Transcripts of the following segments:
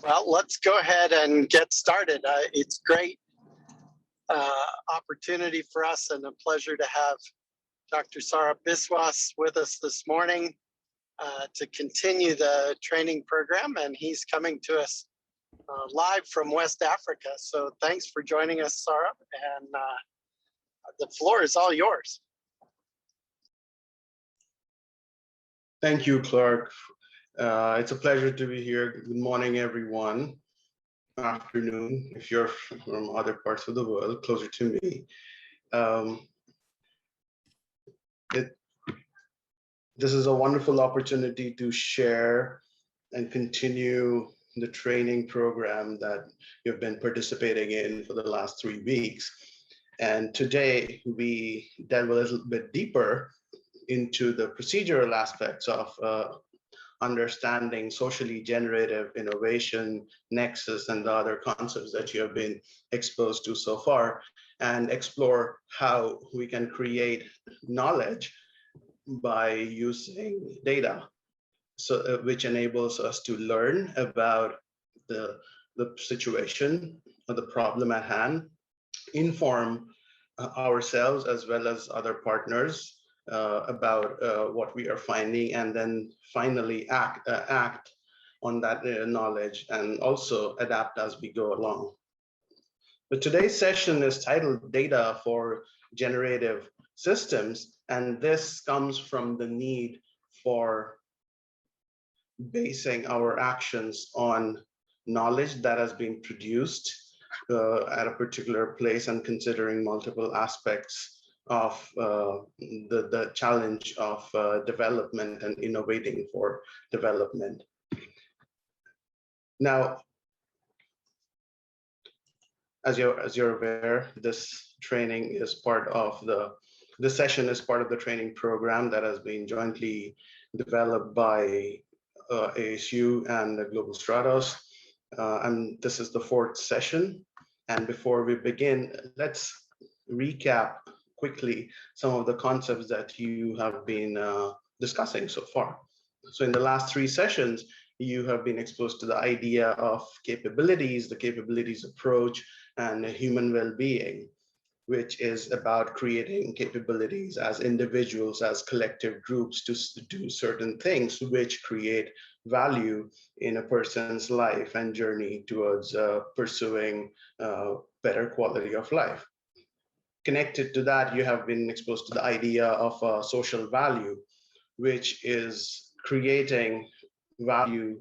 Well, let's go ahead and get started. It's great opportunity for us and a pleasure to have Dr. Sarah Biswas with us this morning to continue the training program, and he's coming to us live from West Africa. So thanks for joining us, Sarah, and the floor is all yours. Thank you, Clark. It's a pleasure to be here. Good morning, everyone. Afternoon, if you're from other parts of the world, closer to me. This is a wonderful opportunity to share and continue the training program that you've been participating in for the last 3 weeks. And today we delve a little bit deeper into the procedural aspects of understanding socially generative innovation, nexus, and the other concepts that you have been exposed to so far, and explore how we can create knowledge by using data, so which enables us to learn about the situation or the problem at hand, inform ourselves as well as other partners about what we are finding, and then finally act on that knowledge and also adapt as we go along. But today's session is titled Data for Generative Systems, and this comes from the need for basing our actions on knowledge that has been produced at a particular place and considering multiple aspects of the challenge of development and innovating for development. Now, as you're aware, this training is part of this session is part of the training program that has been jointly developed by ASU and GlobalStratos, and this is the 4th session. And before we begin, let's recap quickly some of the concepts that you have been discussing so far. So in the last 3 sessions, you have been exposed to the idea of capabilities, the capabilities approach, and human well-being, which is about creating capabilities as individuals, as collective groups to do certain things which create value in a person's life and journey towards pursuing better quality of life. Connected to that, you have been exposed to the idea of social value, which is creating value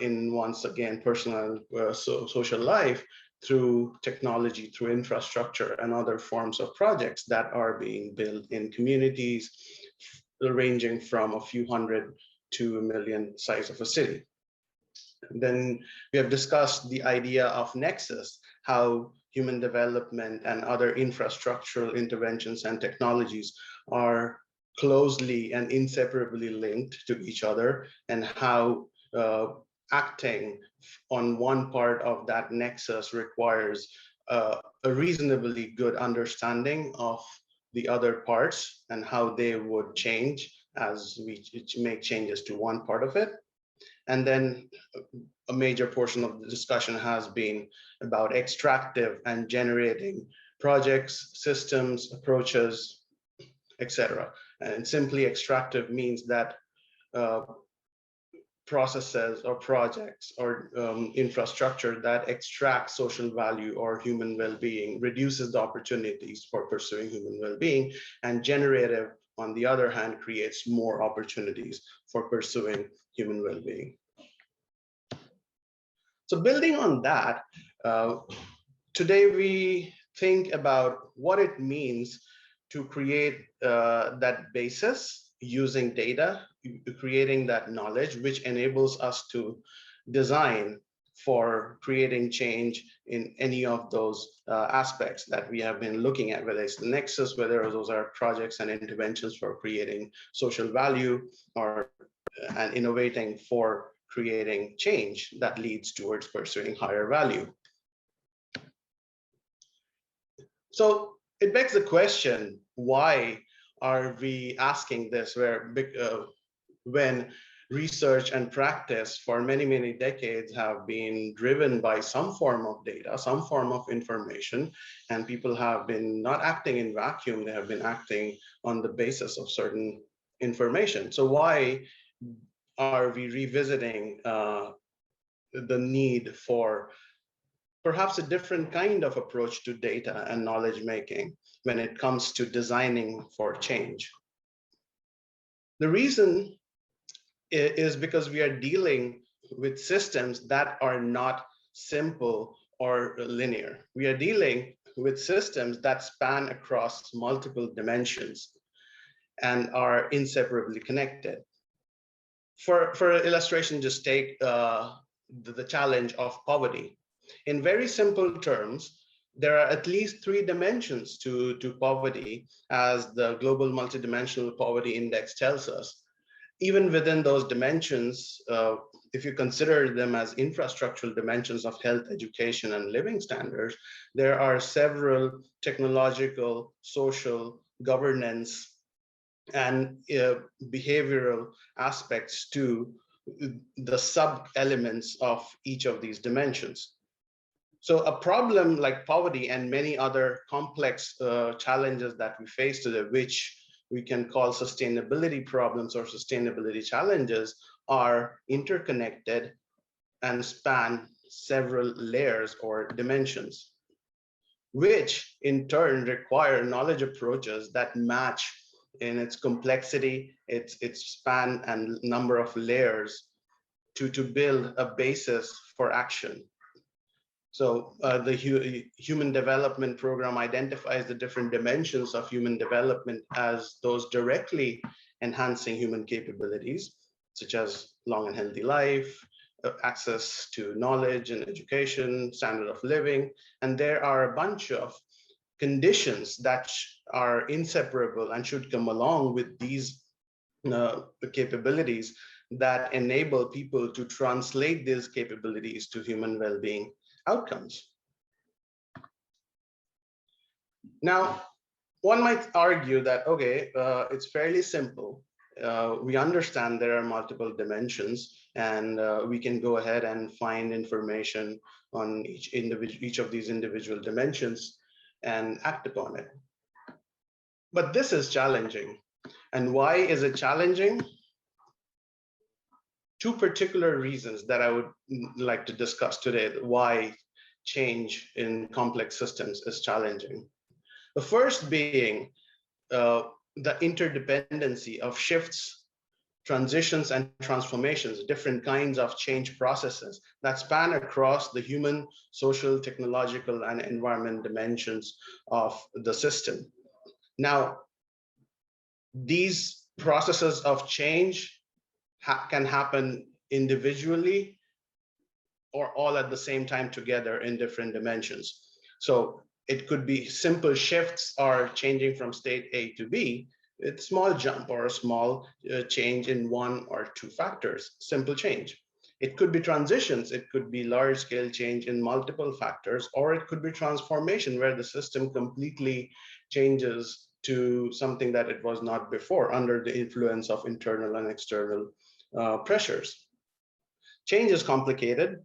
in, once again, personal and social life through technology, through infrastructure and other forms of projects that are being built in communities ranging from a few hundred to 1 million size of a city. Then we have discussed the idea of nexus, how human development and other infrastructural interventions and technologies are closely and inseparably linked to each other, and how acting on one part of that nexus requires a reasonably good understanding of the other parts and how they would change as we make changes to one part of it. And then a major portion of the discussion has been about extractive and generating projects, systems, approaches, etc. And simply extractive means that processes or projects or infrastructure that extracts social value or human well-being, reduces the opportunities for pursuing human well-being, and generative, on the other hand, creates more opportunities for pursuing human well-being. So building on that, today we think about what it means to create that basis using data, creating that knowledge, which enables us to design for creating change in any of those aspects that we have been looking at, whether it's the nexus, whether those are projects and interventions for creating social value, or and innovating for creating change that leads towards pursuing higher value. So it begs the question, why are we asking this, when research and practice for many, many decades have been driven by some form of data, some form of information, and people have been not acting in vacuum, they have been acting on the basis of certain information. So why are we revisiting the need for perhaps a different kind of approach to data and knowledge making when it comes to designing for change? The reason is because we are dealing with systems that are not simple or linear. We are dealing with systems that span across multiple dimensions and are inseparably connected. For illustration, just take the challenge of poverty. In very simple terms, there are at least 3 dimensions to poverty, as the Global Multidimensional Poverty Index tells us. Even within those dimensions, if you consider them as infrastructural dimensions of health, education, and living standards, there are several technological, social, governance, and behavioral aspects to the sub-elements of each of these dimensions. So a problem like poverty and many other complex challenges that we face today, which we can call sustainability problems or sustainability challenges, are interconnected and span several layers or dimensions, which in turn require knowledge approaches that match in its complexity, its span and number of layers to build a basis for action. So the Human Development Program identifies the different dimensions of human development as those directly enhancing human capabilities, such as long and healthy life, access to knowledge and education, standard of living. And there are a bunch of conditions that are inseparable and should come along with these capabilities that enable people to translate these capabilities to human well-being outcomes. Now, one might argue that, okay, it's fairly simple. We understand there are multiple dimensions, and we can go ahead and find information on each of these individual dimensions and act upon it. But this is challenging. And why is it challenging? 2 particular reasons that I would like to discuss today, why change in complex systems is challenging. The first being the interdependency of shifts, transitions, and transformations, different kinds of change processes that span across the human, social, technological, and environment dimensions of the system. Now, these processes of change can happen individually or all at the same time together in different dimensions. So it could be simple shifts or changing from state A to B, a small jump or a small change in 1 or 2 factors, simple change. It could be transitions, it could be large scale change in multiple factors, or it could be transformation where the system completely changes to something that it was not before under the influence of internal and external pressures. Change is complicated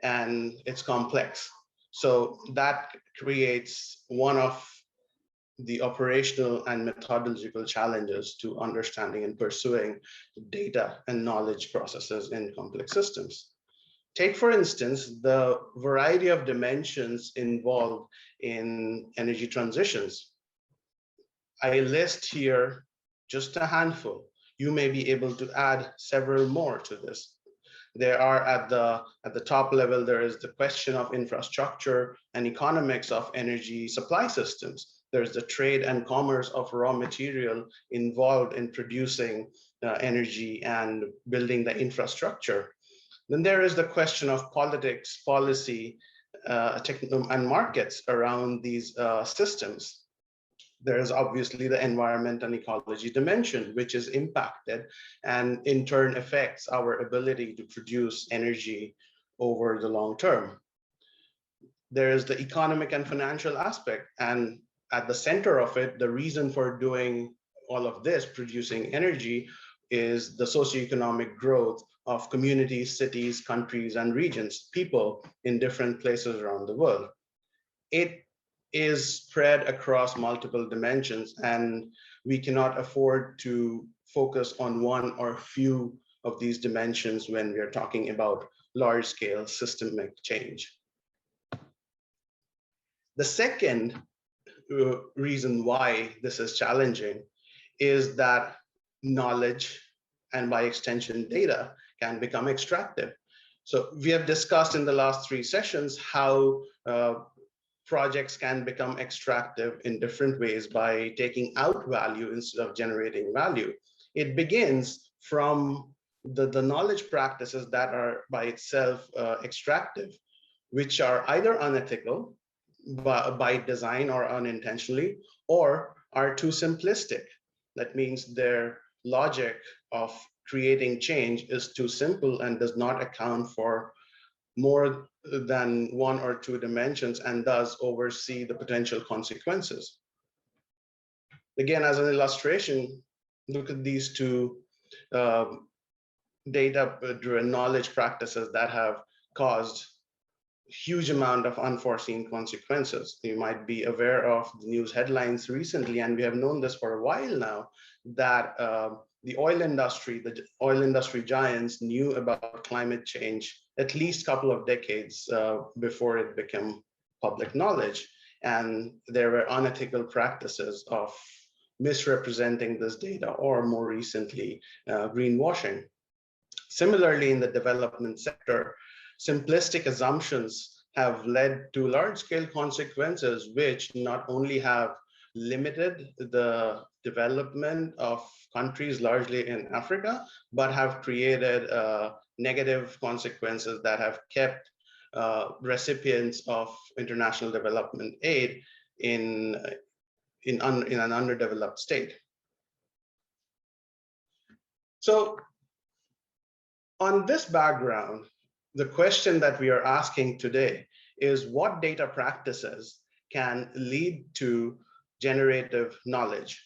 and it's complex. So that creates one of the operational and methodological challenges to understanding and pursuing data and knowledge processes in complex systems. Take, for instance, the variety of dimensions involved in energy transitions. I list here just a handful. You may be able to add several more to this. There are at the top level, there is the question of infrastructure and economics of energy supply systems. There's the trade and commerce of raw material involved in producing energy and building the infrastructure. Then there is the question of politics, policy, and markets around these systems. There is obviously the environment and ecology dimension, which is impacted and in turn affects our ability to produce energy over the long term. There is the economic and financial aspect, and at the center of it, the reason for doing all of this, producing energy, is the socioeconomic growth of communities, cities, countries, and regions, people in different places around the world. It is spread across multiple dimensions, and we cannot afford to focus on one or few of these dimensions when we are talking about large-scale systemic change. The second reason why this is challenging is that knowledge, and by extension data, can become extractive. So we have discussed in the last 3 sessions how projects can become extractive in different ways by taking out value instead of generating value. It begins from the knowledge practices that are by itself extractive, which are either unethical by design or unintentionally, or are too simplistic. That means their logic of creating change is too simple and does not account for more than 1 or 2 dimensions and does oversee the potential consequences. Again, as an illustration, look at these 2 data-driven knowledge practices that have caused huge amount of unforeseen consequences. You might be aware of the news headlines recently, and we have known this for a while now, that the oil industry giants knew about climate change at least a couple of decades before it became public knowledge. And there were unethical practices of misrepresenting this data, or more recently, greenwashing. Similarly, in the development sector, simplistic assumptions have led to large-scale consequences, which not only have limited the development of countries largely in Africa, but have created negative consequences that have kept recipients of international development aid in an underdeveloped state. So on this background, the question that we are asking today is, what data practices can lead to generative knowledge,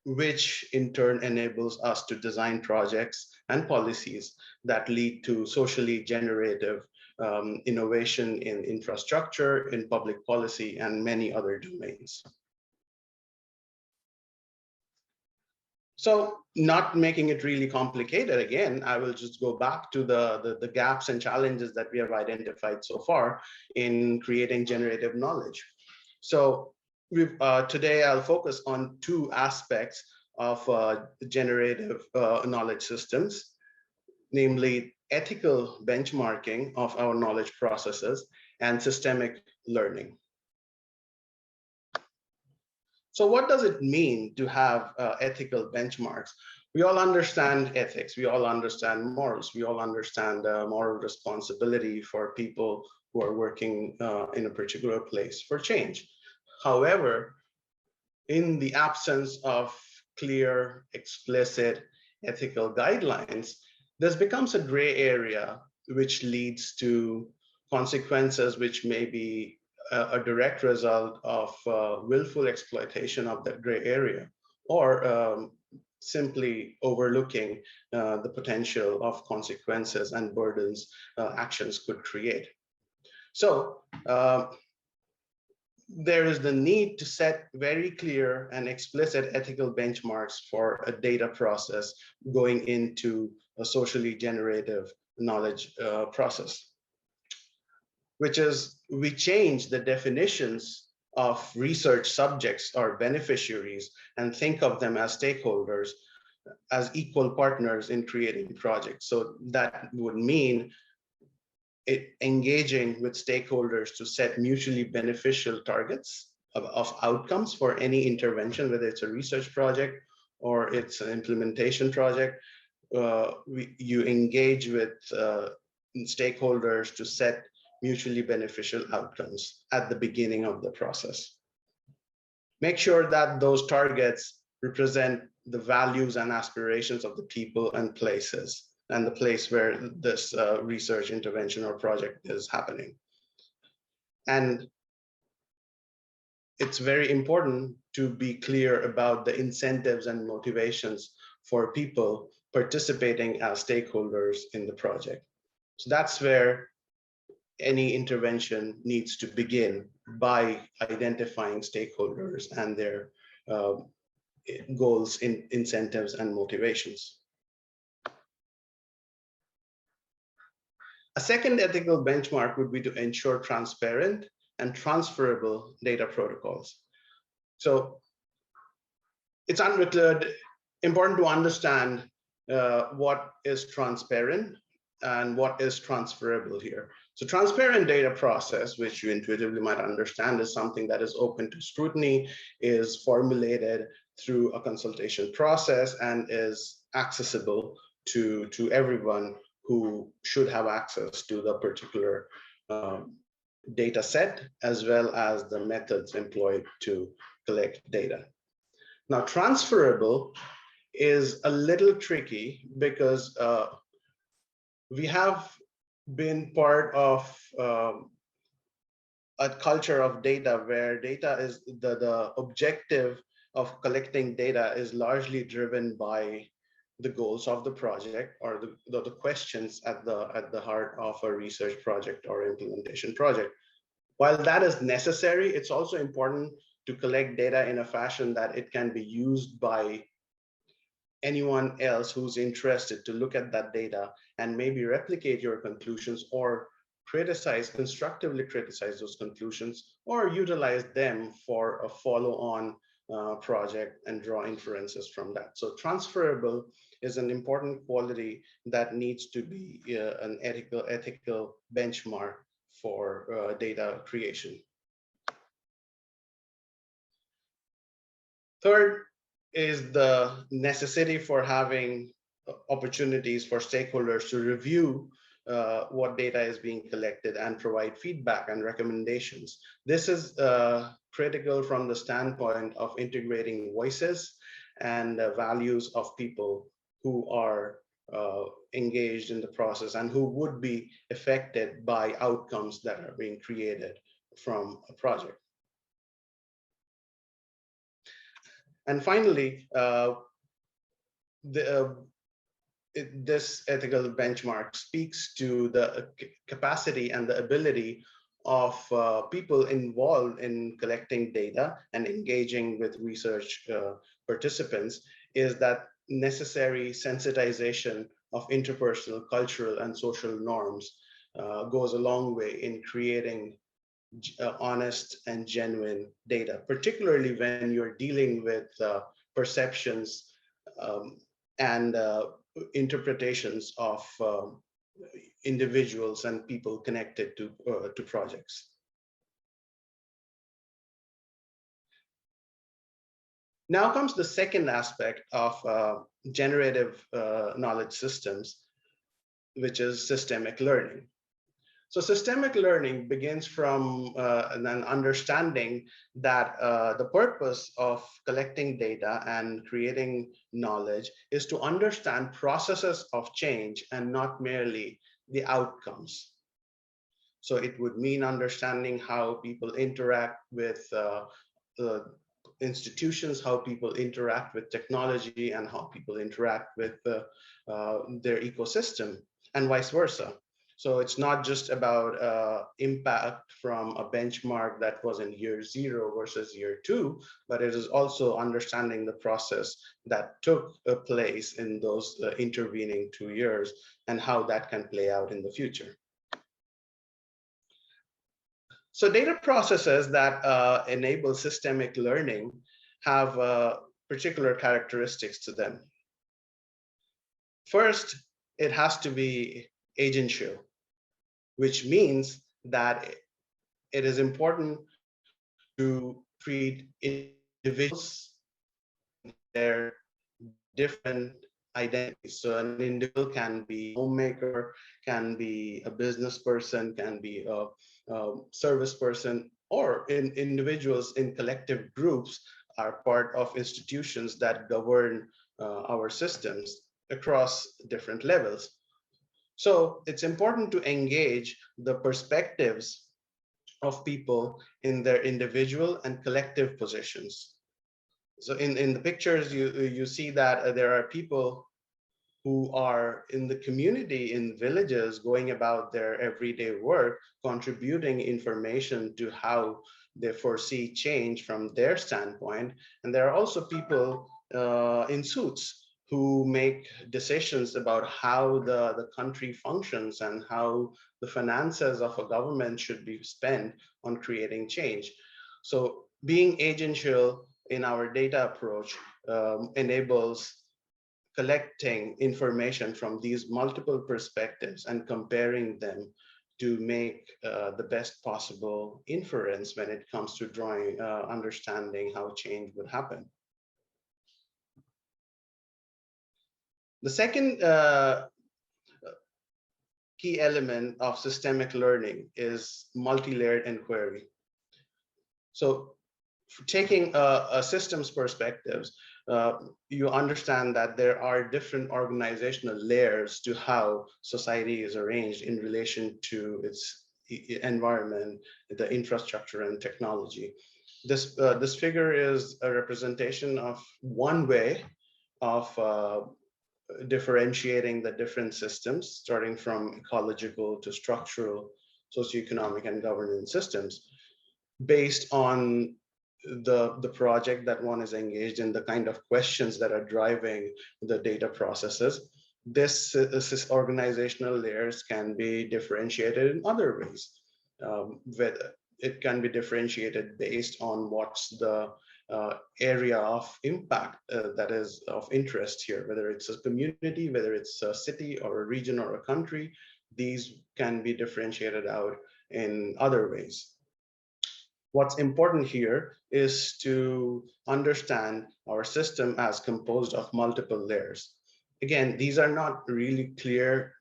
which in turn enables us to design projects and policies that lead to socially generative innovation in infrastructure, in public policy, and many other domains. So, not making it really complicated, again, I will just go back to the gaps and challenges that we have identified so far in creating generative knowledge. So today I'll focus on 2 aspects of generative knowledge systems, namely ethical benchmarking of our knowledge processes and systemic learning. So what does it mean to have ethical benchmarks? We all understand ethics, we all understand morals, we all understand moral responsibility for people who are working in a particular place for change. However, in the absence of clear, explicit ethical guidelines, this becomes a gray area, which leads to consequences which may be a direct result of willful exploitation of that gray area, or simply overlooking the potential of consequences and burdens actions could create. So there is the need to set very clear and explicit ethical benchmarks for a data process going into a socially generative knowledge process, which is we change the definitions of research subjects or beneficiaries and think of them as stakeholders, as equal partners in creating projects. So that would mean engaging with stakeholders to set mutually beneficial targets of outcomes for any intervention, whether it's a research project or it's an implementation project. You engage with stakeholders to set mutually beneficial outcomes at the beginning of the process. Make sure that those targets represent the values and aspirations of the people and places, and the place where this research intervention or project is happening. And it's very important to be clear about the incentives and motivations for people participating as stakeholders in the project. So that's where any intervention needs to begin, by identifying stakeholders and their goals, incentives, and motivations. A second ethical benchmark would be to ensure transparent and transferable data protocols. So it's important to understand what is transparent and what is transferable here. So transparent data process, which you intuitively might understand, is something that is open to scrutiny, is formulated through a consultation process, and is accessible to everyone who should have access to the particular data set, as well as the methods employed to collect data. Now, transferable is a little tricky because we have been part of a culture of data where data is the objective of collecting data is largely driven by the goals of the project, or the questions at the heart of a research project or implementation project. While that is necessary, it's also important to collect data in a fashion that it can be used by anyone else who's interested to look at that data and maybe replicate your conclusions, or constructively criticize those conclusions, or utilize them for a follow-on project and draw inferences from that. So transferable is an important quality that needs to be an ethical benchmark for data creation. Third is the necessity for having opportunities for stakeholders to review what data is being collected and provide feedback and recommendations. This is critical from the standpoint of integrating voices and values of people who are engaged in the process and who would be affected by outcomes that are being created from a project. And finally, this ethical benchmark speaks to the capacity and the ability of people involved in collecting data and engaging with research participants, is that necessary sensitization of interpersonal, cultural, and social norms goes a long way in creating honest and genuine data, particularly when you're dealing with perceptions and interpretations of individuals and people connected to projects. Now comes the second aspect of generative knowledge systems, which is systemic learning. So systemic learning begins from an understanding that the purpose of collecting data and creating knowledge is to understand processes of change and not merely the outcomes. So it would mean understanding how people interact with institutions, how people interact with technology, and how people interact with their ecosystem, and vice versa. So it's not just about impact from a benchmark that was in year 0 versus year 2, but it is also understanding the process that took place in those intervening 2 years and how that can play out in the future. So data processes that enable systemic learning have particular characteristics to them. First, it has to be agential, which means that it is important to treat individuals, their different identities. So an individual can be a homemaker, can be a business person, can be a service person, or individuals in collective groups are part of institutions that govern our systems across different levels. So it's important to engage the perspectives of people in their individual and collective positions. So in the pictures, you see that there are people who are in the community, in villages, going about their everyday work, contributing information to how they foresee change from their standpoint. And there are also people in suits who make decisions about how the country functions and how the finances of a government should be spent on creating change. So being agential in our data approach enables collecting information from these multiple perspectives and comparing them to make the best possible inference when it comes to drawing, understanding how change would happen. The second key element of systemic learning is multi-layered inquiry. So taking a systems perspectives, you understand that there are different organizational layers to how society is arranged in relation to its environment, the infrastructure and technology. This figure is a representation of one way of differentiating the different systems, starting from ecological to structural, socioeconomic, and governance systems, based on the project that one is engaged in, the kind of questions that are driving the data processes. This organizational layers can be differentiated in other ways. It can be differentiated based on what's the area of impact that is of interest here, whether it's a community, whether it's a city or a region or a country. These can be differentiated out in other ways. What's important here is to understand our system as composed of multiple layers. Again, these are not really clear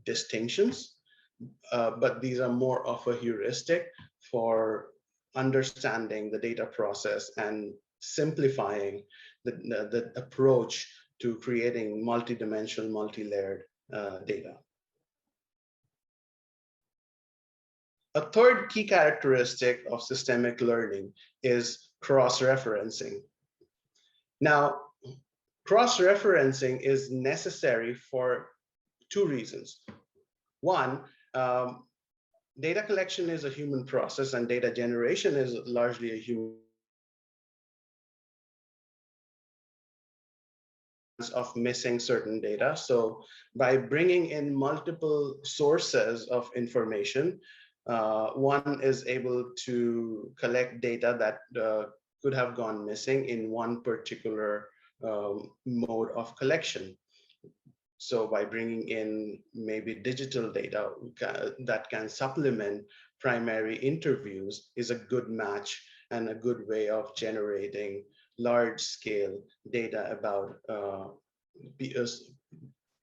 distinctions, but these are more of a heuristic for understanding the data process and simplifying the approach to creating multidimensional, multi-layered data. A third key characteristic of systemic learning is cross-referencing. Now, cross-referencing is necessary for two reasons. One, data collection is a human process and data generation is largely a human of missing certain data. So by bringing in multiple sources of information, one is able to collect data that could have gone missing in one particular mode of collection. So by bringing in maybe digital data that can supplement primary interviews is a good match and a good way of generating large-scale data about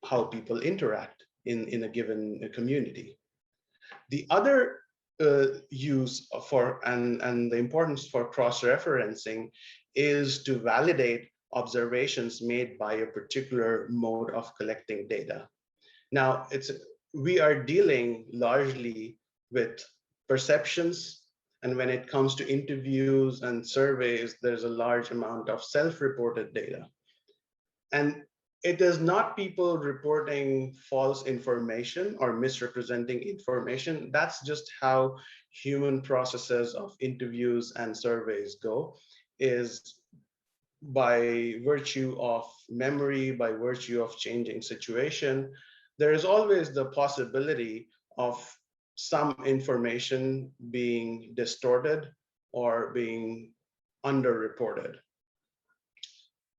how people interact in a given community. The other use for and the importance for cross-referencing is to validate observations made by a particular mode of collecting data. Now, we are dealing largely with perceptions, and when it comes to interviews and surveys, there's a large amount of self-reported data. And it is not people reporting false information or misrepresenting information. That's just how human processes of interviews and surveys go, is by virtue of memory, by virtue of changing situation. There is always the possibility of some information being distorted or being underreported.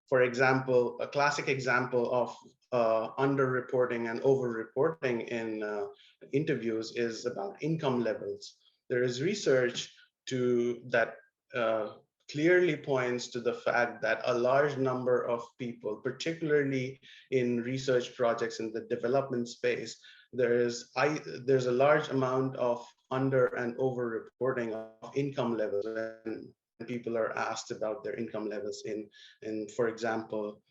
For example, a classic example of underreporting and overreporting in interviews is about income levels. There is research that clearly points to the fact that a large number of people, particularly in research projects in the development space, there's a large amount of under and over reporting of income levels, and people are asked about their income levels in for example,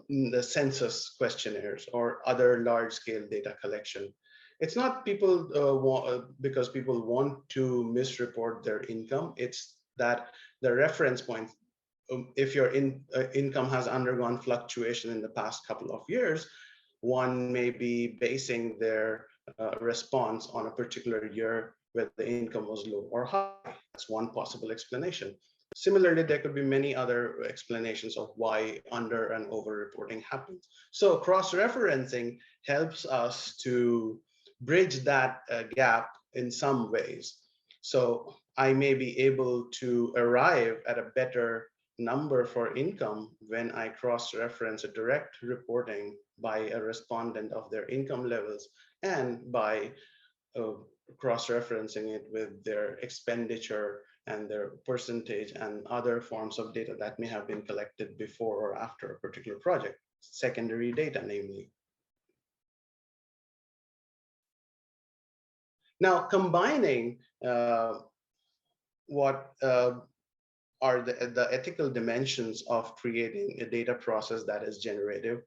the census questionnaires or other large-scale data collection. It's not people because people want to misreport their income. It's that the reference point if your income has undergone fluctuation in the past couple of years, one may be basing their response on a particular year where the income was low or high. That's one possible explanation. Similarly, there could be many other explanations of why under and over reporting happens. So cross-referencing helps us to bridge that gap in some ways. So I may be able to arrive at a better number for income when I cross-reference a direct reporting by a respondent of their income levels and by cross-referencing it with their expenditure and their percentage and other forms of data that may have been collected before or after a particular project, secondary data namely. Now, combining what are the ethical dimensions of creating a data process that is generative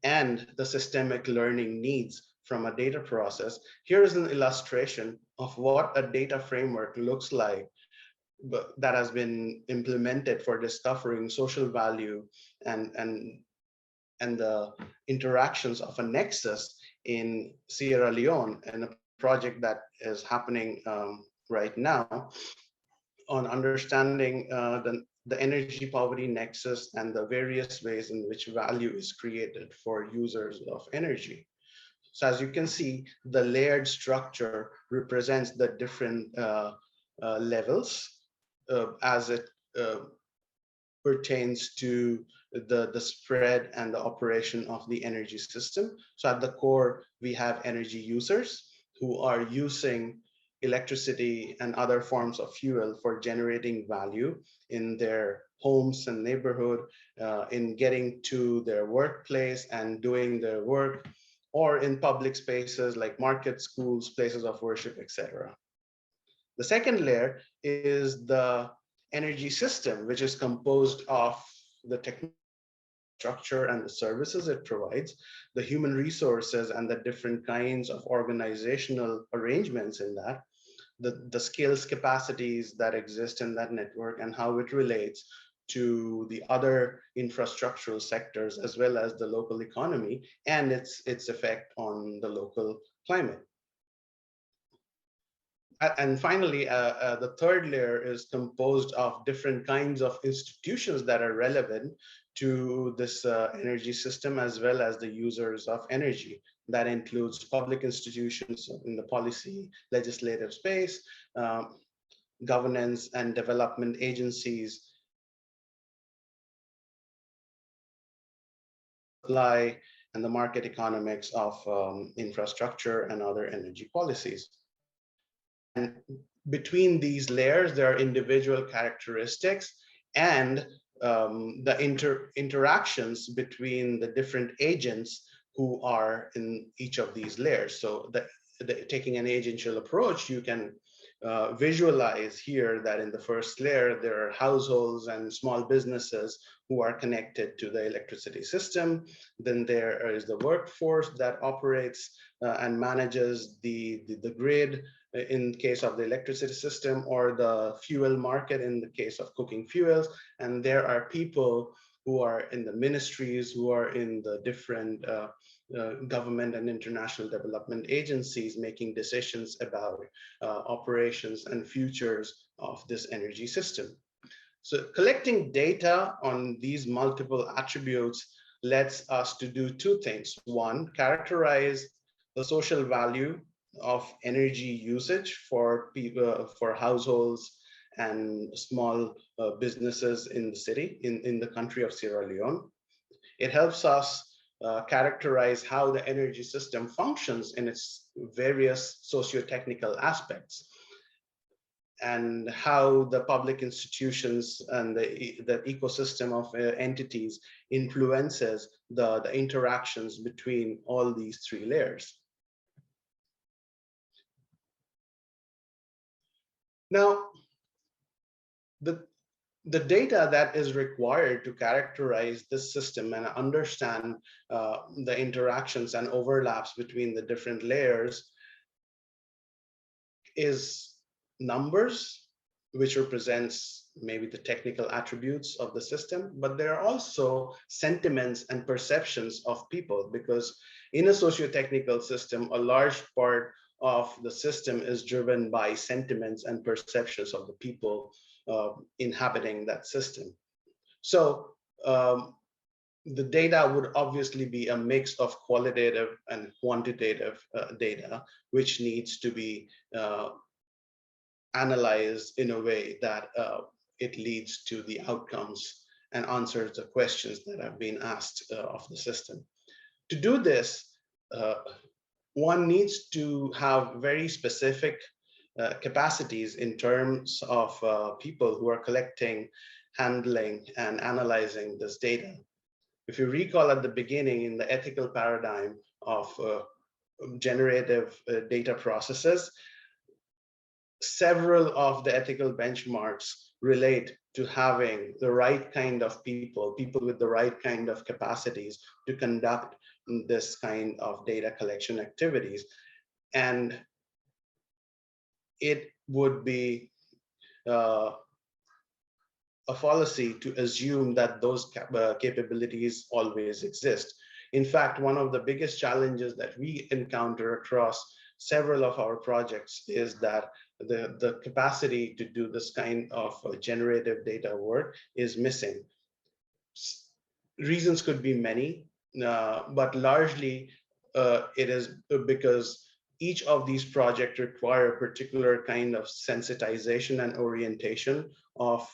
and the systemic learning needs from a data process, here is an illustration of what a data framework looks like that has been implemented for discovering social value and the interactions of a nexus in Sierra Leone, and a project that is happening right now on understanding the energy poverty nexus and the various ways in which value is created for users of energy. So as you can see, the layered structure represents the different levels as it pertains to the spread and the operation of the energy system. So at the core, we have energy users who are using electricity and other forms of fuel for generating value in their homes and neighborhood, in getting to their workplace and doing their work, or in public spaces like markets, schools, places of worship, etc. The second layer is the energy system, which is composed of the technology structure and the services it provides, the human resources and the different kinds of organizational arrangements in that, the skills capacities that exist in that network and how it relates to the other infrastructural sectors, as well as the local economy and its effect on the local climate. And finally, the third layer is composed of different kinds of institutions that are relevant to this energy system, as well as the users of energy. That includes public institutions in the policy, legislative space, governance and development agencies, supply, and the market economics of infrastructure and other energy policies. And between these layers, there are individual characteristics and the interactions between the different agents who are in each of these layers. So taking an agential approach, you can visualize here that in the first layer, there are households and small businesses who are connected to the electricity system. Then there is the workforce that operates and manages the grid in case of the electricity system, or the fuel market in the case of cooking fuels. And there are people who are in the ministries, who are in the different government and international development agencies making decisions about operations and futures of this energy system. So collecting data on these multiple attributes lets us to do two things. One, characterize the social value of energy usage for people, for households and small businesses in the city, in the country of Sierra Leone. It helps us characterize how the energy system functions in its various socio-technical aspects, and how the public institutions and the ecosystem of entities influences the interactions between all these three layers. Now, the data that is required to characterize this system and understand the interactions and overlaps between the different layers is numbers, which represents maybe the technical attributes of the system, but there are also sentiments and perceptions of people, because in a socio-technical system, a large part of the system is driven by sentiments and perceptions of the people inhabiting that system. So the data would obviously be a mix of qualitative and quantitative data, which needs to be analyzed in a way that it leads to the outcomes and answers the questions that have been asked of the system. To do this, one needs to have very specific capacities in terms of people who are collecting, handling, and analyzing this data. If you recall at the beginning, in the ethical paradigm of generative data processes, several of the ethical benchmarks relate to having the right kind of people with the right kind of capacities to conduct this kind of data collection activities. And it would be a fallacy to assume that those capabilities always exist. In fact, one of the biggest challenges that we encounter across several of our projects is that the capacity to do this kind of generative data work is missing. Reasons could be many, but largely it is because each of these projects require a particular kind of sensitization and orientation of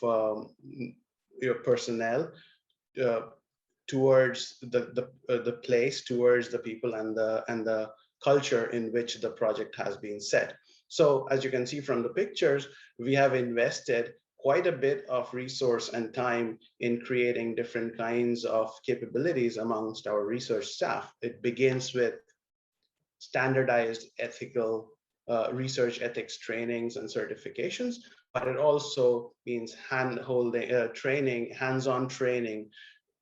your personnel towards the place, towards the people, and the culture in which the project has been set. So as you can see from the pictures, we have invested quite a bit of resource and time in creating different kinds of capabilities amongst our research staff. It begins with standardized ethical research ethics trainings and certifications, but it also means hand-holding training, hands-on training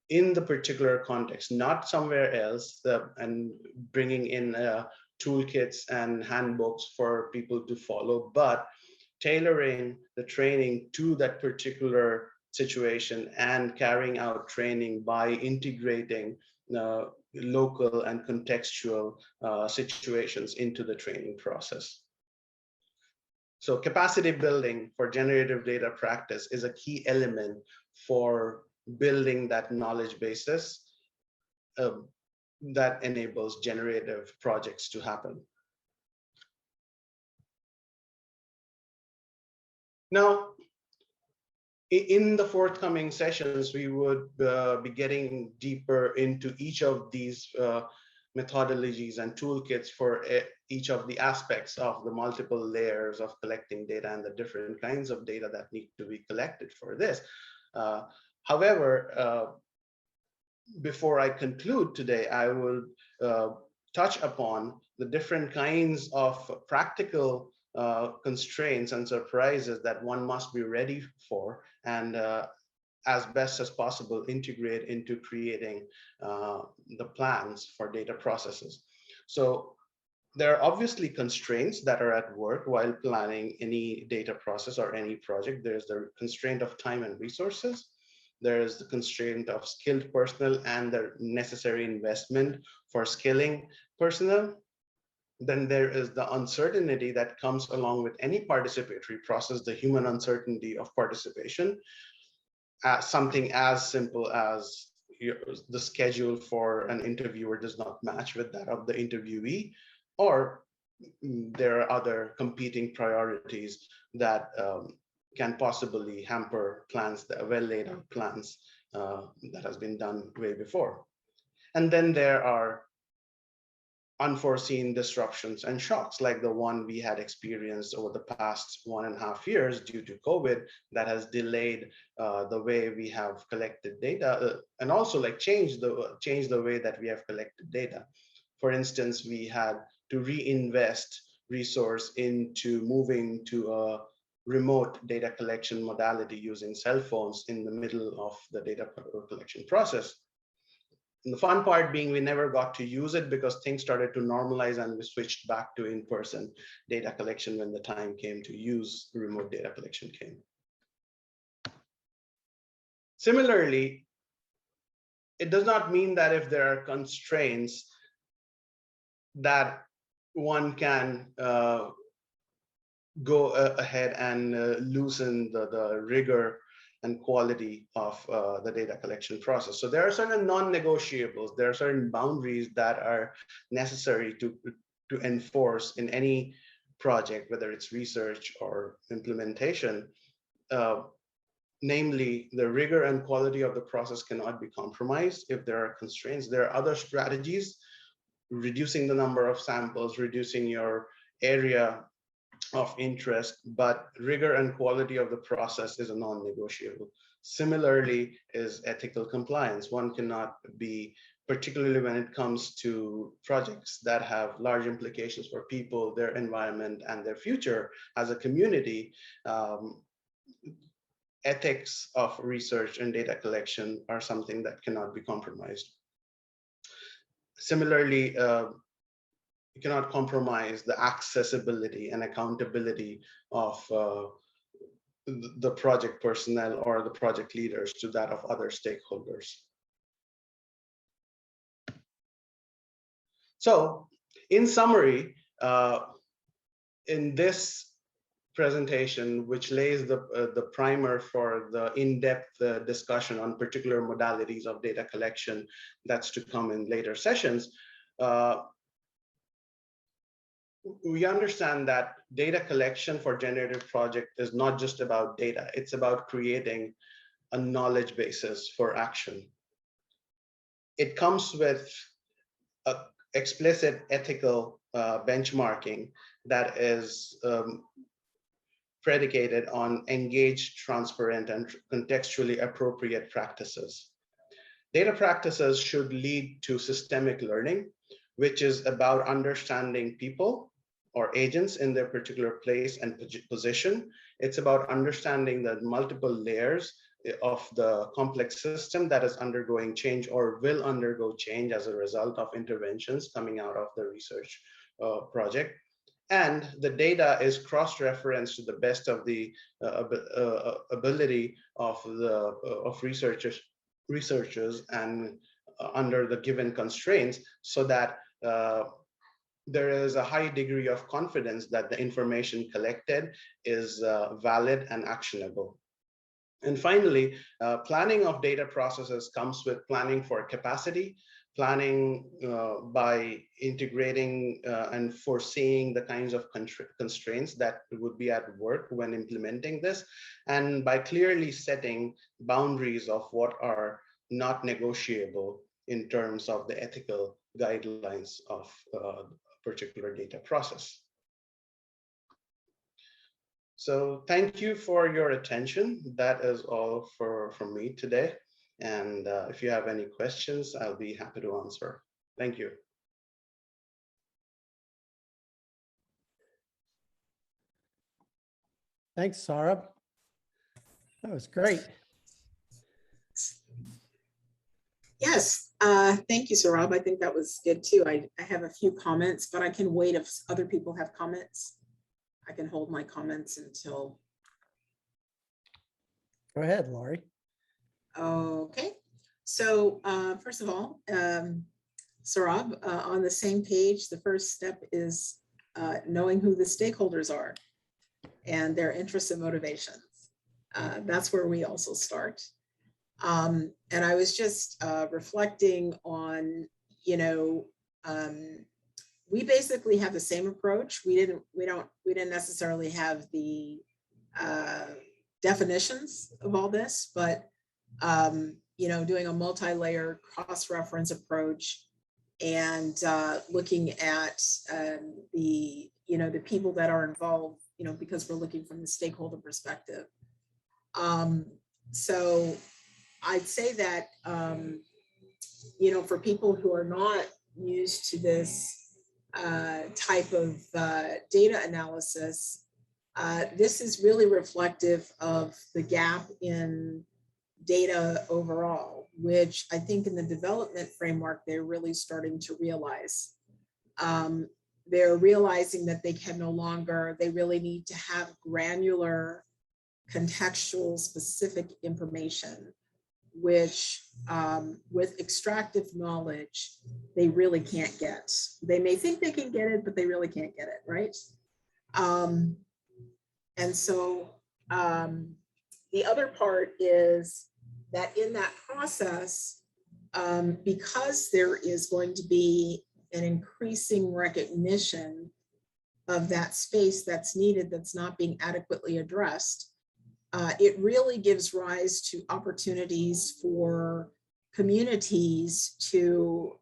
in the particular context, not somewhere else, and bringing in toolkits and handbooks for people to follow, but tailoring the training to that particular situation and carrying out training by integrating local and contextual situations into the training process. So capacity building for generative data practice is a key element for building that knowledge basis that enables generative projects to happen. Now, in the forthcoming sessions, we would be getting deeper into each of these methodologies and toolkits for each of the aspects of the multiple layers of collecting data and the different kinds of data that need to be collected for this. However, before I conclude today, I will touch upon the different kinds of practical constraints and surprises that one must be ready for, and as best as possible integrate into creating the plans for data processes. So there are obviously constraints that are at work while planning any data process or any project. There's the constraint of time and resources. There is the constraint of skilled personnel and the necessary investment for skilling personnel. Then there is the uncertainty that comes along with any participatory process, the human uncertainty of participation. Something as simple as the schedule for an interviewer does not match with that of the interviewee, or there are other competing priorities that can possibly hamper plans, the well laid out plans that has been done way before. And then there are unforeseen disruptions and shocks like the one we had experienced over the past 1.5 years due to COVID that has delayed the way we have collected data and also like changed the way that we have collected data. For instance, we had to reinvest resource into moving to a remote data collection modality using cell phones in the middle of the data collection process. And the fun part being we never got to use it because things started to normalize and we switched back to in-person data collection when the time came to use remote data collection came. Similarly, it does not mean that if there are constraints that one can go ahead and loosen the rigor and quality of the data collection process. So there are certain non-negotiables, there are certain boundaries that are necessary to enforce in any project, whether it's research or implementation. Namely, the rigor and quality of the process cannot be compromised if there are constraints. There are other strategies, reducing the number of samples, reducing your area of interest, but rigor and quality of the process is a non-negotiable. Similarly is ethical compliance. One cannot be, particularly when it comes to projects that have large implications for people, their environment, and their future as a community. Ethics of research and data collection are something that cannot be compromised. Similarly, you cannot compromise the accessibility and accountability of the project personnel or the project leaders to that of other stakeholders. So, in summary, in this presentation, which lays the primer for the in-depth discussion on particular modalities of data collection that's to come in later sessions, we understand that data collection for generative project is not just about data, it's about creating a knowledge basis for action. It comes with an explicit ethical benchmarking that is predicated on engaged, transparent, and contextually appropriate practices. Data practices should lead to systemic learning, which is about understanding people or agents in their particular place and position. It's about understanding the multiple layers of the complex system that is undergoing change or will undergo change as a result of interventions coming out of the research project. And the data is cross-referenced to the best of the ability of researchers and under the given constraints, so that there is a high degree of confidence that the information collected is valid and actionable. And finally, planning of data processes comes with planning for capacity, planning by integrating and foreseeing the kinds of constraints that would be at work when implementing this, and by clearly setting boundaries of what are not negotiable in terms of the ethical guidelines of a particular data process. So thank you for your attention. That is all from me today. And if you have any questions, I'll be happy to answer. Thank you. Thanks, Sarah. That was great. Yes, thank you, Saurabh. I think that was good too. I have a few comments, but I can wait if other people have comments. I can hold my comments until. Go ahead, Laurie. Okay. So first of all, Saurabh, on the same page, the first step is knowing who the stakeholders are and their interests and motivations. That's where we also start. And I was just reflecting on, we basically have the same approach. We didn't necessarily have the definitions of all this, but doing a multi-layer cross-reference approach and looking at the people that are involved, because we're looking from the stakeholder perspective. So I'd say that, for people who are not used to this type of data analysis, this is really reflective of the gap in data overall, which I think in the development framework, they're really starting to realize. They're realizing that they can no longer, they really need to have granular, contextual, specific information, which with extractive knowledge, they really can't get. They may think they can get it, but they really can't get it, right? And so the other part is that in that process, because there is going to be an increasing recognition of that space that's needed, that's not being adequately addressed, it really gives rise to opportunities for communities to,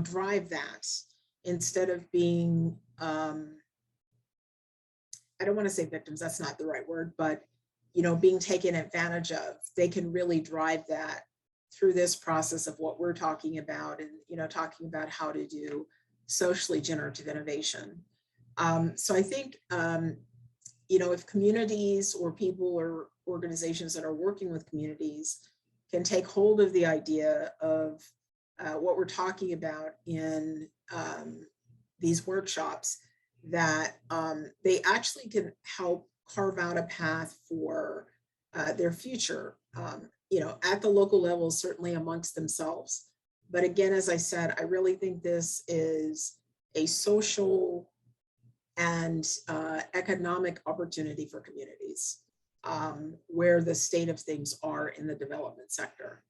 drive that instead of being, I don't want to say victims, that's not the right word, but, being taken advantage of. They can really drive that through this process of what we're talking about and, talking about how to do socially generative innovation. So I think, if communities or people or organizations that are working with communities can take hold of the idea of what we're talking about in these workshops, that they actually can help carve out a path for their future, at the local level, certainly amongst themselves. But again, as I said, I really think this is a social and economic opportunity for communities where the state of things are in the development sector.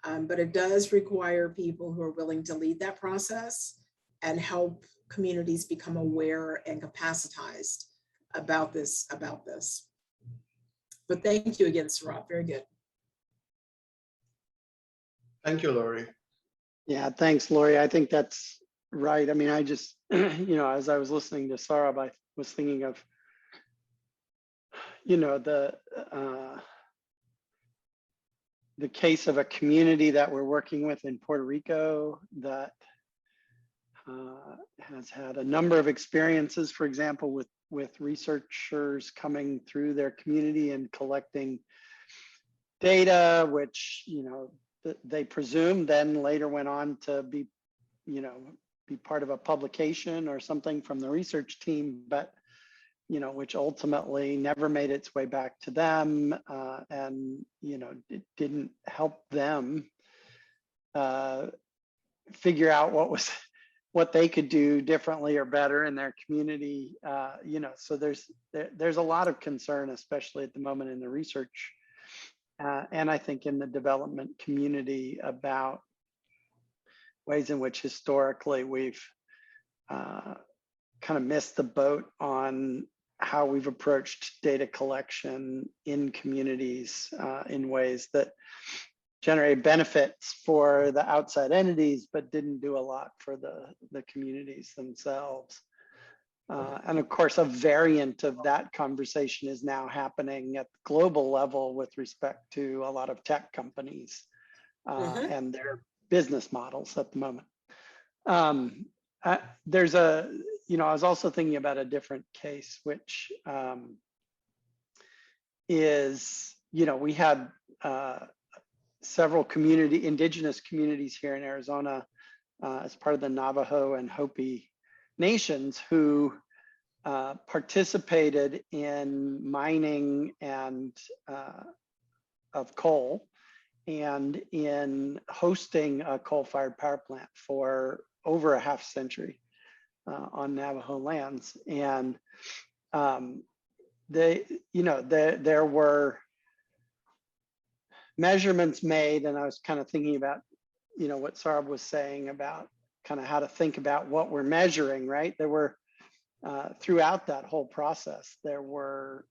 But it does require people who are willing to lead that process and help communities become aware and capacitized about this. But thank you again, Sarah, very good. Thank you, Lori. Yeah, thanks, Lori. I think that's right. I mean, I just, as I was listening to Sarah, I was thinking of, the case of a community that we're working with in Puerto Rico that has had a number of experiences, for example, with researchers coming through their community and collecting data, which, they presume then later went on to be part of a publication or something from the research team, but which ultimately never made its way back to them, and it didn't help them figure out what they could do differently or better in their community. So there's a lot of concern, especially at the moment in the research and I think in the development community, about ways in which historically we've kind of missed the boat on how we've approached data collection in communities in ways that generate benefits for the outside entities, but didn't do a lot for the communities themselves. And of course, a variant of that conversation is now happening at the global level with respect to a lot of tech companies and their business models at the moment. There's I was also thinking about a different case, which is, we had several indigenous communities here in Arizona as part of the Navajo and Hopi nations who participated in mining and of coal and in hosting a coal-fired power plant for over a half century on Navajo lands. And there were measurements made, and I was kind of thinking about, what Sarah was saying about kind of how to think about what we're measuring, right? There were, throughout that whole process, there were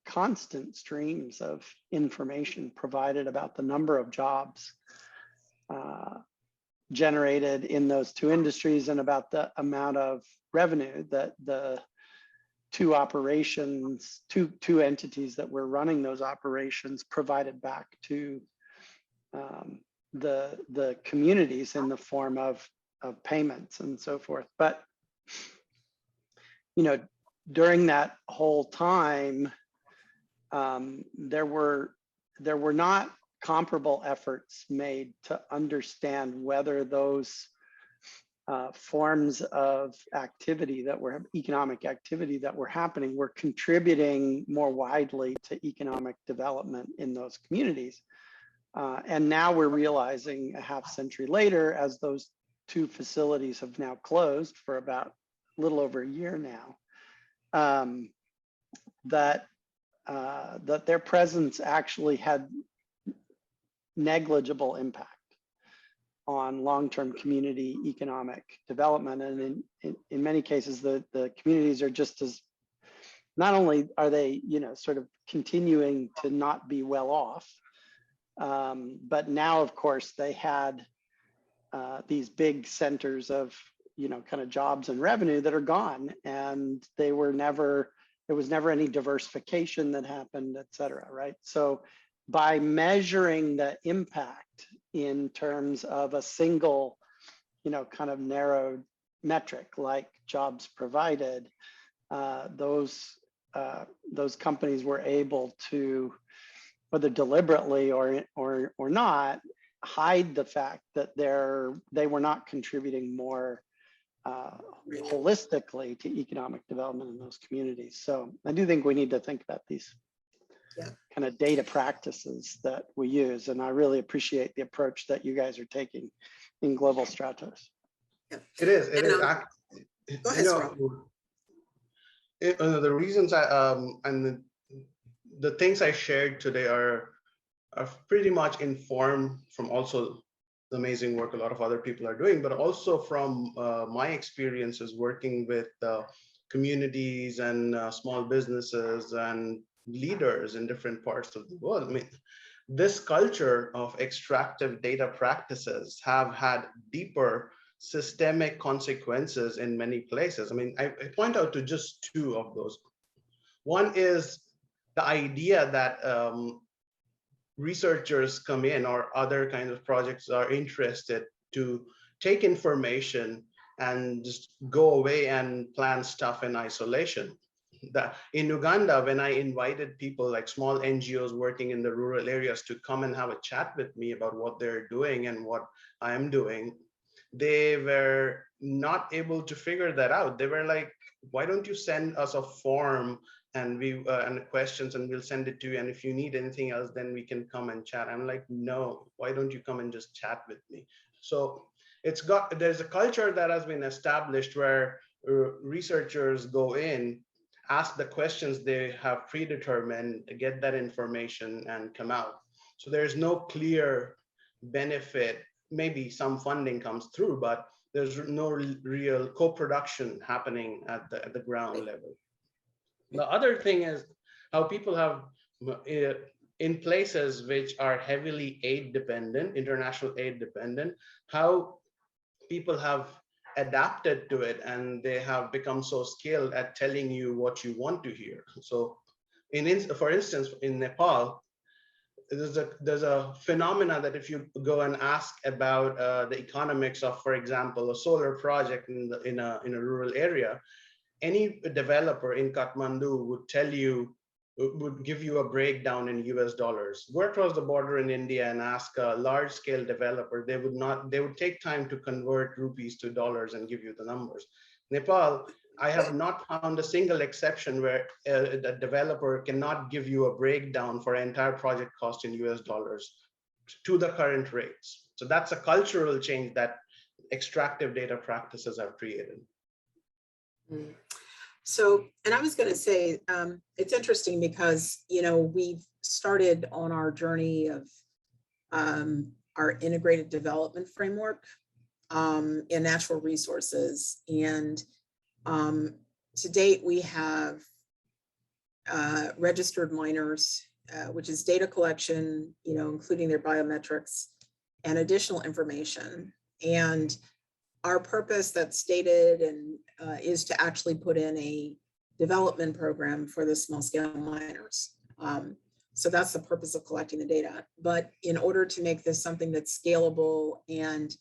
constant streams of information provided about the number of jobs generated in those two industries and about the amount of revenue that the two entities that were running those operations provided back to the communities in the form of payments and so forth. But during that whole time, there were not comparable efforts made to understand whether those forms of activity that were economic activity that were happening were contributing more widely to economic development in those communities. And now we're realizing a half century later, as those two facilities have now closed for about a little over a year now, that their presence actually had negligible impact on long-term community economic development. And in many cases, the communities are just as, not only are they, sort of continuing to not be well off, but now, of course, they had these big centers of, kind of jobs and revenue that are gone, and there was never any diversification that happened, et cetera, right? So by measuring the impact in terms of a single, kind of narrow metric like jobs provided, those companies were able to, whether deliberately or not, hide the fact that they were not contributing more holistically to economic development in those communities. So I do think we need to think about these kind of data practices that we use. And I really appreciate the approach that you guys are taking in GlobalStratos. It is. Go ahead, the reasons and the things I shared today are pretty much informed from also the amazing work a lot of other people are doing, but also from my experiences working with communities and small businesses and leaders in different parts of the world. I mean, this culture of extractive data practices have had deeper systemic consequences in many places. I mean, I point out to just two of those. One is the idea that researchers come in, or other kinds of projects are interested to take information and just go away and plan stuff in isolation. That in Uganda, when I invited people like small NGOs working in the rural areas to come and have a chat with me about what they're doing and what I'm doing, they were not able to figure that out. They were like, why don't you send us a form and and questions, and we'll send it to you, and if you need anything else, then we can come and chat. I'm like, no, why don't you come and just chat with me? So there's a culture that has been established where researchers go in, ask the questions they have predetermined, get that information, and come out. So there's no clear benefit. Maybe some funding comes through, but there's no real co-production happening at the ground level. The other thing is how people have, in places which are heavily aid dependent, international aid dependent, how people have adapted to it, and they have become so skilled at telling you what you want to hear. So for instance, in Nepal, there's a phenomena that if you go and ask about the economics of, for example, a solar project in a rural area, any developer in Kathmandu would give you a breakdown in US dollars. Go across the border in India and ask a large scale developer, they would take time to convert rupees to dollars and give you the numbers. Nepal, I have not found a single exception where the developer cannot give you a breakdown for an entire project cost in US dollars to the current rates. So that's a cultural change that extractive data practices have created. So, and I was going to say, it's interesting because, we've started on our journey of our integrated development framework in natural resources. And to date, we have registered miners, which is data collection, including their biometrics and additional information. And our purpose that's stated and is to actually put in a development program for the small scale miners. So that's the purpose of collecting the data. But in order to make this something that's scalable and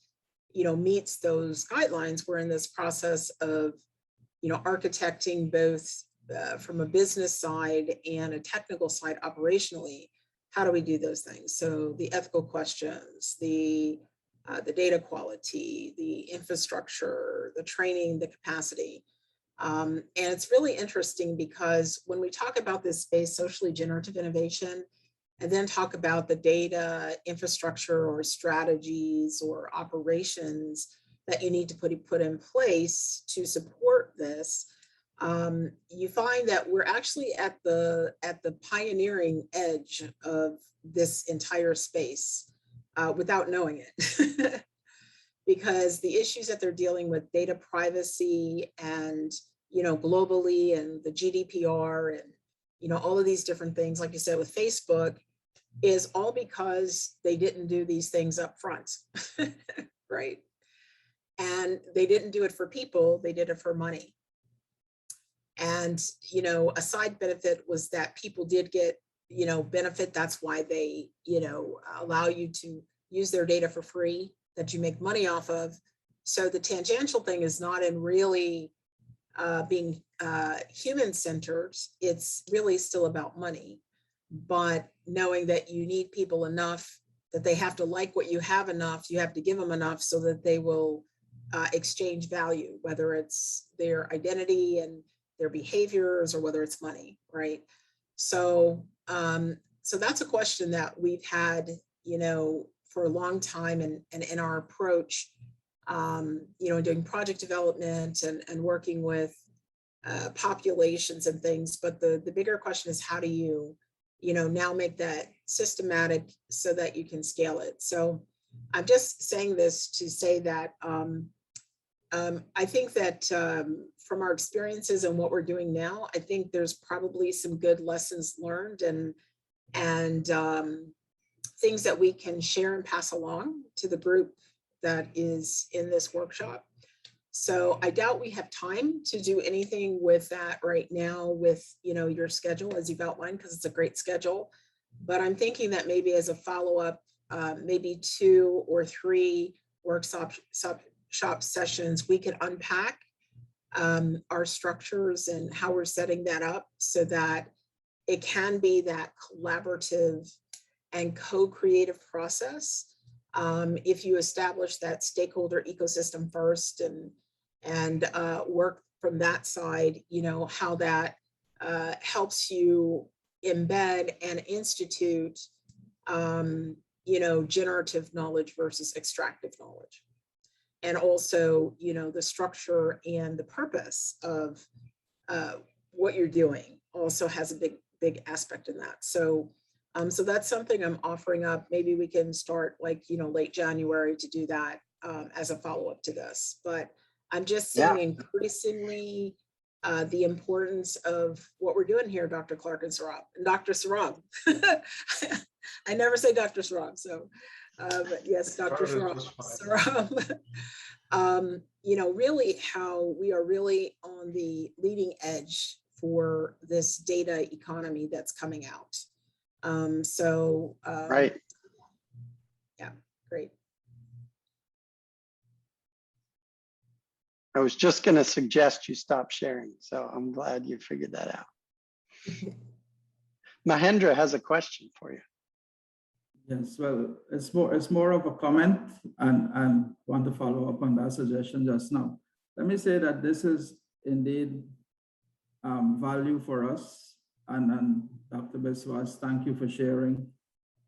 meets those guidelines, we're in this process of architecting both from a business side and a technical side operationally, how do we do those things? So the ethical questions, the data quality, the infrastructure, the training, the capacity. And it's really interesting because when we talk about this space, socially generative innovation, and then talk about the data infrastructure or strategies or operations that you need to put in place to support this, you find that we're actually at the pioneering edge of this entire space without knowing it. Because the issues that they're dealing with, data privacy and, globally, and the GDPR and, all of these different things, like you said, with Facebook, is all because they didn't do these things up front, right? And they didn't do it for people, they did it for money. And, a side benefit was that people did get, benefit. That's why they, allow you to use their data for free, that you make money off of. So the tangential thing is not in really being human-centered. It's really still about money, but knowing that you need people enough that they have to like what you have enough, you have to give them enough so that they will exchange value, whether it's their identity and their behaviors or whether it's money, right? So, so that's a question that we've had, for a long time, and in our approach, doing project development and working with populations and things. But the bigger question is, how do you, now make that systematic so that you can scale it? So I'm just saying this to say that I think that from our experiences and what we're doing now, I think there's probably some good lessons learned and things that we can share and pass along to the group that is in this workshop. So I doubt we have time to do anything with that right now with, your schedule as you've outlined, because it's a great schedule. But I'm thinking that maybe as a follow-up, maybe 2 or 3 workshop sessions, we can unpack our structures and how we're setting that up so that it can be that collaborative and co-creative process. If you establish that stakeholder ecosystem first and work from that side, how that helps you embed and institute, generative knowledge versus extractive knowledge. And also, the structure and the purpose of what you're doing also has a big aspect in that. So, so that's something I'm offering up. Maybe we can start late January to do that as a follow-up to this. But I'm just seeing increasingly the importance of what we're doing here, Dr. Clark and Sarab. And Dr. Sarab. I never say Dr. Sarab, so but yes, Dr. Sarab. Really how we are really on the leading edge for this data economy that's coming out. Right. Yeah, great. I was just going to suggest you stop sharing, so I'm glad you figured that out. Mahendra has a question for you. Yes, well, it's more of a comment and want to follow up on that suggestion just now. Let me say that this is indeed value for us. And Dr. Biswas, thank you for sharing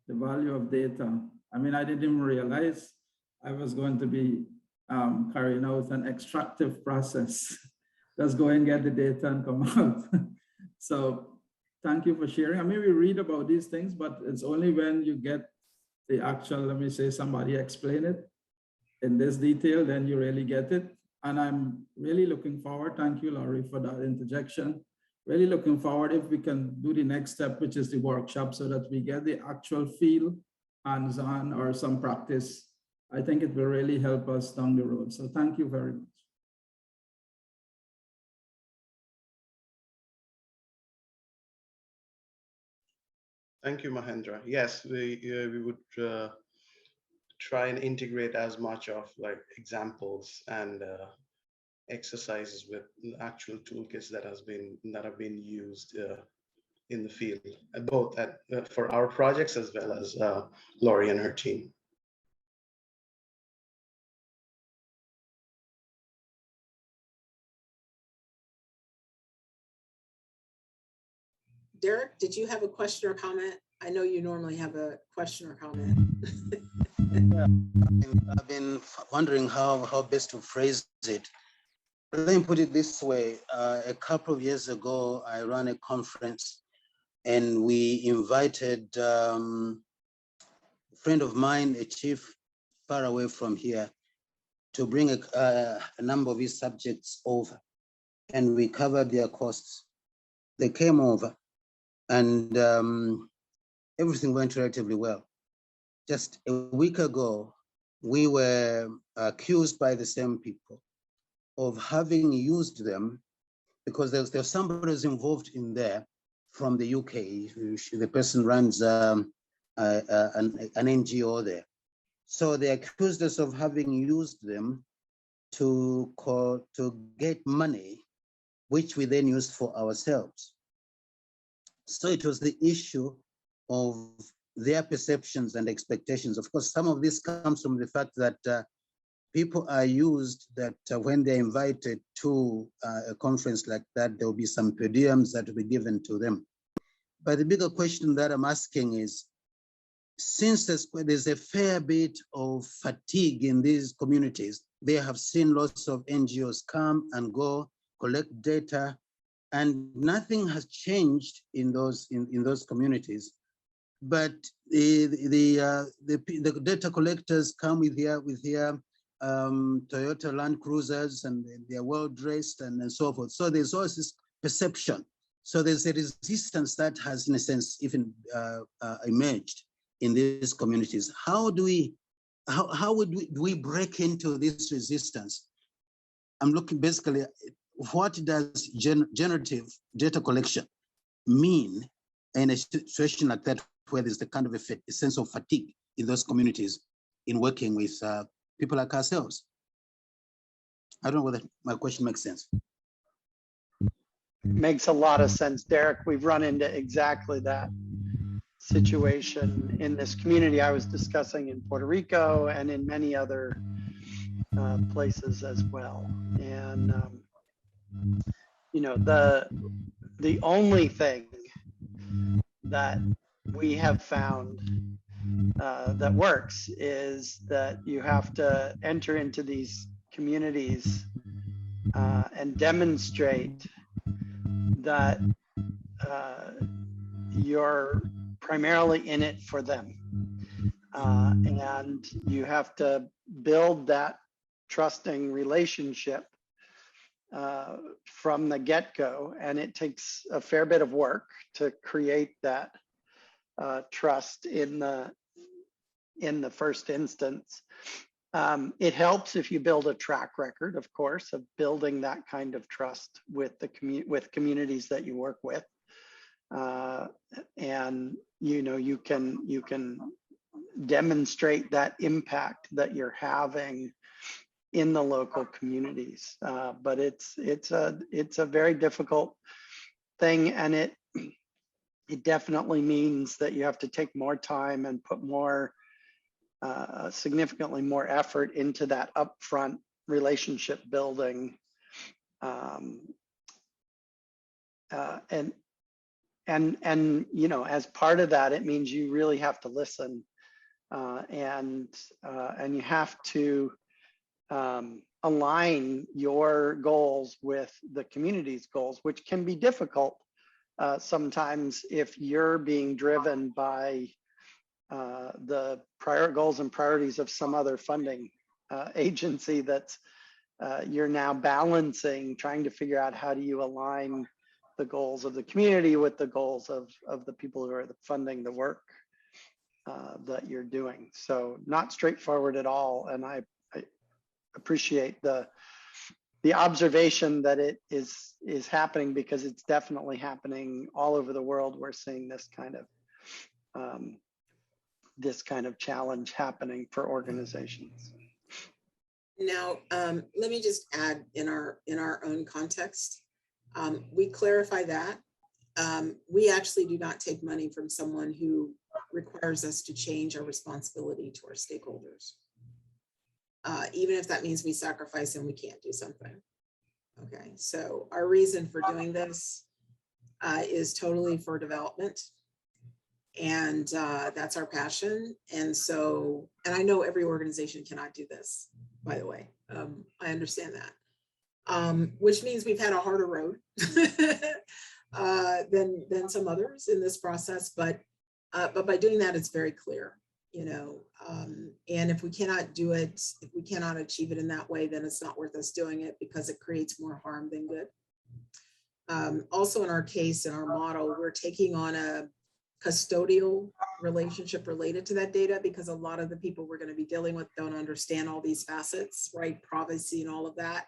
the value of data. I mean, I didn't even realize I was going to be carrying out an extractive process. Just go and get the data and come out. So thank you for sharing. I mean, we read about these things, but it's only when you get the actual, let me say, somebody explain it in this detail, then you really get it. And I'm really looking forward, thank you, Laurie, for that interjection. Really looking forward if we can do the next step, which is the workshop, so that we get the actual feel, hands-on, or some practice. I think it will really help us down the road. So thank you very much. Thank you, Mahendra. Yes, we would try and integrate as much of examples and exercises with actual toolkits that have been used in the field, both for our projects as well as Lori and her team. Derek, did you have a question or comment? I know you normally have a question or comment. I've been wondering how best to phrase it. Let me put it this way. A couple of years ago, I ran a conference and we invited a friend of mine, a chief far away from here, to bring a number of his subjects over, and we covered their costs. They came over and everything went relatively well. Just a week ago, we were accused by the same people of having used them because there's somebody who's involved in there from the UK. The person runs an NGO there. So they accused us of having used them to get money, which we then used for ourselves. So it was the issue of their perceptions and expectations. Of course, some of this comes from the fact that people are used that when they're invited to a conference like that, there will be some per diems that will be given to them. But the bigger question that I'm asking is, since there's a fair bit of fatigue in these communities, they have seen lots of NGOs come and go, collect data, and nothing has changed in those communities. But the data collectors come with their Toyota Land Cruisers, and they're well dressed and so forth. So there's always this perception. So there's a resistance that has, in a sense, even emerged in these communities. How would we break into this resistance? I'm looking basically, what does generative data collection mean in a situation like that, where there's the kind of a sense of fatigue in those communities in working with people like ourselves? I don't know whether my question makes sense. Makes a lot of sense, Derek. We've run into exactly that situation in this community I was discussing in Puerto Rico and in many other places as well. And you know, the only thing that we have found that works is that you have to enter into these communities and demonstrate that you're primarily in it for them. And you have to build that trusting relationship from the get-go, and it takes a fair bit of work to create that trust in the first instance. It helps if you build a track record, of course, of building that kind of trust with communities that you work with, and you can demonstrate that impact that you're having in the local communities. But it's a very difficult thing, and it definitely means that you have to take more time and put more significantly more effort into that upfront relationship building, and as part of that, it means you really have to listen, and you have to align your goals with the community's goals, which can be difficult sometimes if you're being driven by the prior goals and priorities of some other funding agency that's you're now balancing, trying to figure out how do you align the goals of the community with the goals of the people who are funding the work that you're doing. So not straightforward at all. And I appreciate the observation that it is happening, because it's definitely happening all over the world. We're seeing this kind of challenge happening for organizations. Now, let me just add in our own context, we clarify that we actually do not take money from someone who requires us to change our responsibility to our stakeholders. Even if that means we sacrifice and we can't do something. Okay, so our reason for doing this is totally for development. And that's our passion. And so, and I know every organization cannot do this, by the way. I understand that, which means we've had a harder road than some others in this process. But by doing that, it's very clear, you know, and if we cannot do it, if we cannot achieve it in that way, then it's not worth us doing it because it creates more harm than good. Also in our case, in our model, we're taking on a custodial relationship related to that data because a lot of the people we're going to be dealing with don't understand all these facets, right? Privacy and all of that.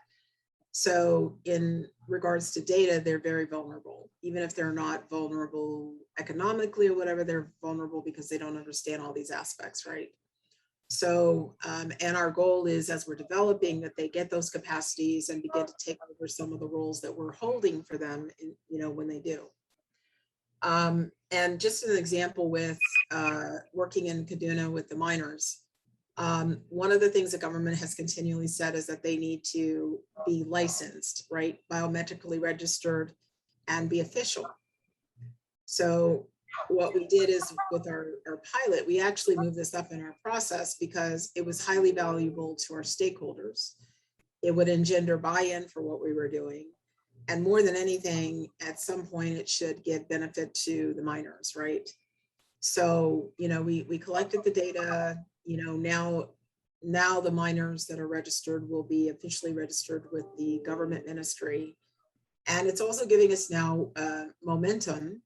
So in regards to data, they're very vulnerable. Even if they're not vulnerable economically or whatever, they're vulnerable because they don't understand all these aspects, right? So, and our goal is as we're developing that they get those capacities and begin to take over some of the roles that we're holding for them, in, you know, when they do. And just an example with working in Kaduna with the miners, one of the things the government has continually said is that they need to be licensed, right? Biometrically registered and be official. So what we did is with our pilot, we actually moved this up in our process because it was highly valuable to our stakeholders. It would engender buy-in for what we were doing. And more than anything, at some point, it should give benefit to the miners, right? So, you know, we collected the data, you know, now the miners that are registered will be officially registered with the government ministry. And it's also giving us now momentum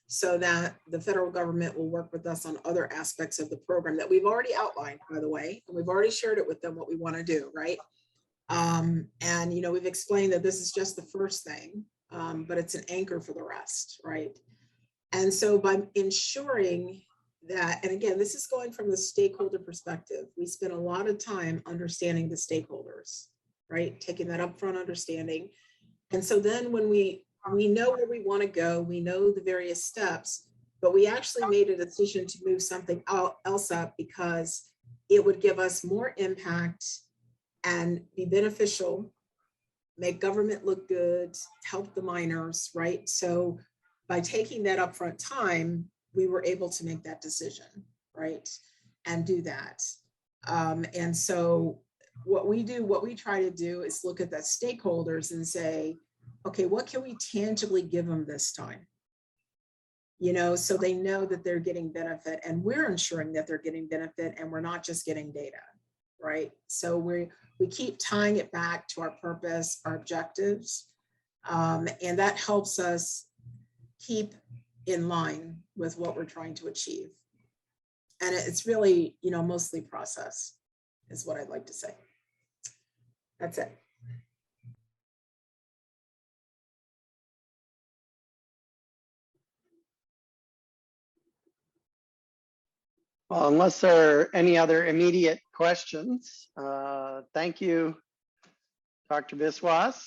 so that the federal government will work with us on other aspects of the program that we've already outlined, by the way, and we've already shared it with them what we want to do, right? And, you know, we've explained that this is just the first thing, but it's an anchor for the rest, right? And so by ensuring that, and again, this is going from the stakeholder perspective, we spend a lot of time understanding the stakeholders, right? Taking that upfront understanding. And so then when we know where we want to go, we know the various steps, but we actually made a decision to move something else up because it would give us more impact and be beneficial, make government look good, help the miners, right? So by taking that upfront time, we were able to make that decision, right? And do that. And so what we try to do is look at the stakeholders and say, okay, what can we tangibly give them this time? You know, so they know that they're getting benefit and we're ensuring that they're getting benefit and we're not just getting data, right? So we keep tying it back to our purpose, our objectives, and that helps us keep in line with what we're trying to achieve. And it's really, you know, mostly process is what I'd like to say. That's it. Well, unless there are any other immediate questions, thank you, Dr. Biswas.